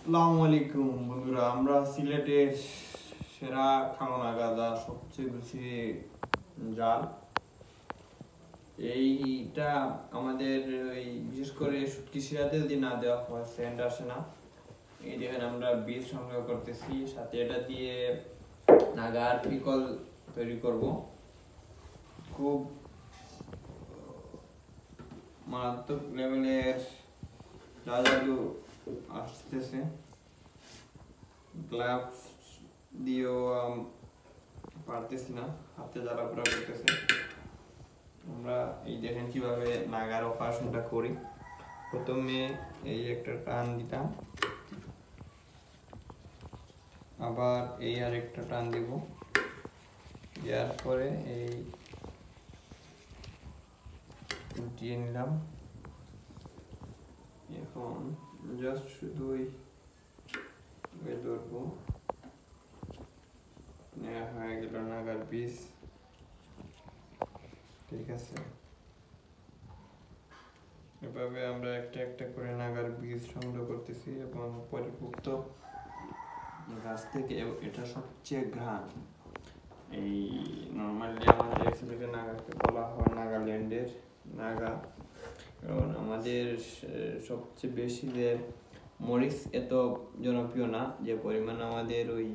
আসসালামু আলাইকুম বন্ধুরা, আমরা সিলেটের সেরা খাওনা গাঁদা সবচেয়ে বেশি জাল। এইটা আমাদের ওই বিশেষ করে শুটকি শিরাতে যদি না দেওয়া হয় সেন্ট আসে না। এই দেখেন আমরা বীজ সংগ্রহ করতেছি, সাথে এটা দিয়ে নাগার পিকল তৈরি করব। খুব মারাত্মক লেভেলের জাদু আসতেছে। গ্লাভস দিয়েও পারতেছি না, হাতে জ্বালা পোড়া করতেছে। আমরা এই দেখেন কিভাবে নাগার অপারেশনটা করি। প্রথমে এই একটা টান দিতাম, আবার এই আর একটা টান দিব, দেওয়ার পরে এই উঠিয়ে নিলাম। এখন জাস্ট শুধুই ধরবো, নেওয়া হয়ে গেল নাগার পিস। ঠিক আছে, এভাবে আমরা একটা একটা করে নাগার বীজ সংগ্রহ করতেছি এবং পরিপুক্ত গাছ থেকে। এটা সবচেয়ে ঘ্রাণ। এই নর্মালি আমাদের সিলেটের নাগাকে বলা হয় নাগাল্যান্ডের নাগা, কারণ আমাদের সবচেয়ে বেশি যে মরিচ এত জনপ্রিয় না, যে পরিমাণ আমাদের ওই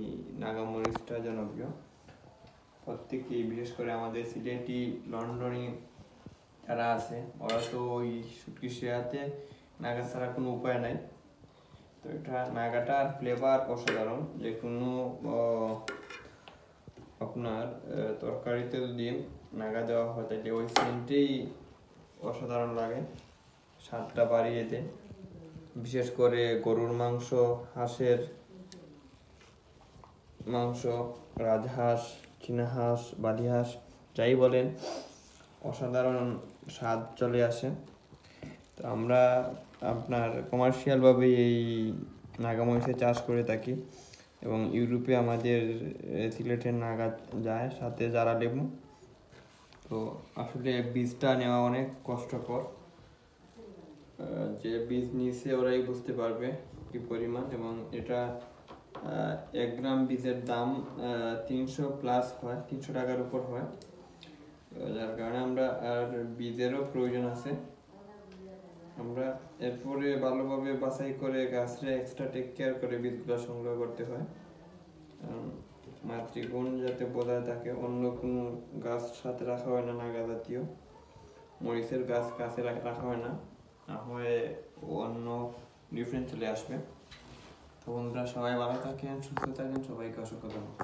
নাগা মরিচটা জনপ্রিয়। প্রত্যেকেই বিশেষ করে আমাদের সিলেটি লন্ডনী যারা আছে ওরা তো ওই শুটকি শিরাতে নাগা ছাড়া কোনো উপায় নাই। তো এটা নাগাটার ফ্লেভার অসাধারণ। যে কোনো আপনার তরকারিতে যদি নাগা দেওয়া হয় তাহলে ওই সেন্টেই অসাধারণ লাগে, স্বাদটা বাড়িয়ে দেয়। বিশেষ করে গরুর মাংস, হাঁসের মাংস, রাজহাঁস, চীনা হাঁস, বালি হাঁস, যাই বলেন, অসাধারণ স্বাদ চলে আসে। তো আমরা আপনার কমার্শিয়ালভাবে এই নাগা মরিচের চাষ করে থাকি এবং ইউরোপে আমাদের সিলেটের নাগা যায়, সাথে জারা লেবু। তো আসলে বীজটা নেওয়া অনেক কষ্টকর। যে বীজ নিয়েছে ওরাই বুঝতে পারবে কি পরিমাণ। এবং এটা 1 গ্রাম বীজের দাম 300+ হয়, 300 টাকার উপর হয়। যার কারণে আমরা আর বীজেরও প্রয়োজন আছে। আমরা এরপরে ভালোভাবে বাছাই করে গাছরে এক্সট্রা টেক কেয়ার করে বীজগুলো সংগ্রহ করতে হয়, মাতৃগুণ যাতে বজায় থাকে। অন্য কোনো গাছ সাথে রাখা হয় না, নাগা জাতীয় মরিচের গাছ কাছে রাখা হয় না, না হয়ে অন্য ডিফারেন্ট চলে আসবে। তো বন্ধুরা, সবাই ভালো থাকেন, সুস্থ থাকেন, সবাইকে অসংখ্য ধন্যবাদ।